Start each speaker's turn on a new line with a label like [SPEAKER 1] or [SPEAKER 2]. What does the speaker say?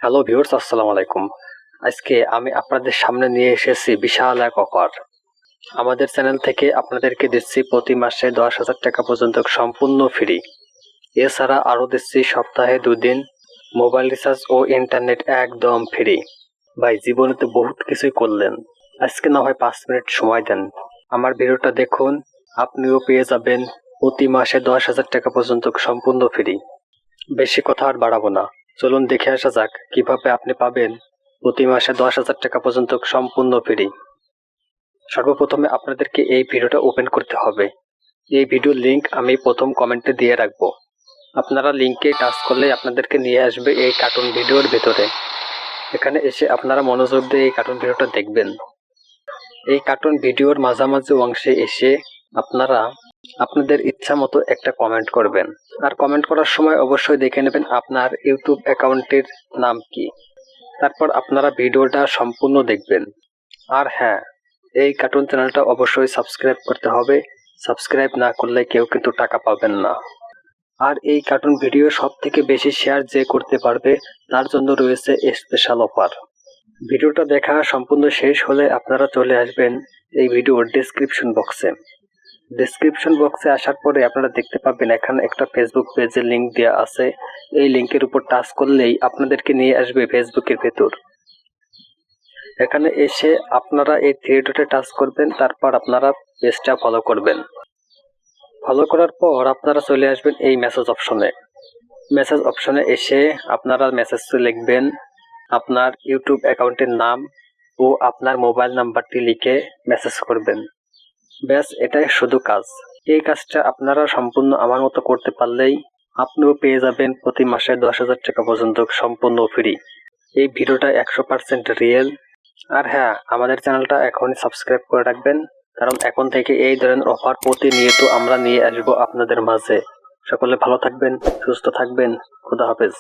[SPEAKER 1] Hello viewers, আসসালামু আলাইকুম। আজকে আমি আপনাদের সামনে নিয়ে এসেছি বিশাল এক অফার। আমাদের চ্যানেল থেকে আপনাদেরকে দিচ্ছি প্রতি মাসে 10,000 টাকা পর্যন্ত সম্পূর্ণ ফ্রি। এছাড়া আরও দিচ্ছি সপ্তাহে 2 দিন মোবাইল রিচার্জ ও ইন্টারনেট একদম ফ্রি। ভাই, জীবনে তো বহুত কিছুই করলেন, আজকে না হয় 5 মিনিট সময় দেন, আমার ভিডিওটা দেখুন, আপনিও পেয়ে যাবেন প্রতি মাসে 10,000 টাকা পর্যন্ত সম্পূর্ণ ফ্রি। বেশি কথা আর বাড়াবো না, চলুন দেখে আসা যাক কিভাবে আপনি পাবেন প্রতি মাসে 10,000 টাকা পর্যন্ত সম্পূর্ণ ফ্রি। সর্বপ্রথমে আপনাদেরকে এই ভিডিওটা ওপেন করতে হবে। এই ভিডিওর লিংক আমি প্রথম কমেন্টে দিয়ে রাখবো। আপনারা লিংকে টাচ করলেই আপনাদেরকে নিয়ে আসবে এই কার্টুন ভিডিওর ভেতরে। এখানে এসে আপনারা মনোযোগ দিয়ে এই কার্টুন ভিডিওটা দেখবেন। এই কার্টুন ভিডিওর মাঝামাঝি অংশে এসে আপনারা আপনাদের ইচ্ছা মতো একটা কমেন্ট করবেন। আর কমেন্ট করার সময় অবশ্যই দেখে নেবেন আপনার ইউটিউব অ্যাকাউন্টের নাম কি। তারপর আপনারা ভিডিওটা সম্পূর্ণ দেখবেন। আর হ্যাঁ, এই কার্টুন চ্যানেলটা অবশ্যই সাবস্ক্রাইব করতে হবে। সাবস্ক্রাইব না করলে কেউ কিন্তু টাকা পাবেন না। আর এই কার্টুন ভিডিও সব থেকে বেশি শেয়ার যে করতে পারবে তার জন্য রয়েছে স্পেশাল অফার। ভিডিওটা দেখা সম্পূর্ণ শেষ হলে আপনারা চলে আসবেন এই ভিডিওর ডেসক্রিপশন বক্সে। ডেসক্রিপশন বক্সে আসার পরে আপনারা দেখতে পাবেন এখানে একটা ফেসবুক পেজের লিংক দেওয়া আছে। এই লিংকের উপর টাচ করলেই আপনাদেরকে নিয়ে আসবে ফেসবুকের ভেতর। এখানে এসে আপনারা এই থ্রি ডটে টাচ করবেন, তারপর আপনারা পেজটা ফলো করবেন। ফলো করার পর আপনারা চলে আসবেন এই মেসেজ অপশনে। মেসেজ অপশনে এসে আপনারা মেসেজ লিখবেন আপনার ইউটিউব অ্যাকাউন্টের নাম ও আপনার মোবাইল নাম্বারটি লিখে মেসেজ করবেন। ব্যাস, এটাই শুধু কাজ। এই কাজটা আপনারা সম্পূর্ণ আমার মতো করতে পারলেই আপনিও পেয়ে যাবেন প্রতি মাসে 10,000 টাকা পর্যন্ত সম্পূর্ণ ফ্রি। এই ভিডিওটা 100% রিয়েল। আর হ্যাঁ, আমাদের চ্যানেলটা এখনই সাবস্ক্রাইব করে রাখবেন, কারণ এখন থেকে এই ধরনের অফার প্রতিনিয়ত আমরা নিয়ে আসবো আপনাদের মাঝে। সকলে ভালো থাকবেন, সুস্থ থাকবেন। খোদা হাফেজ।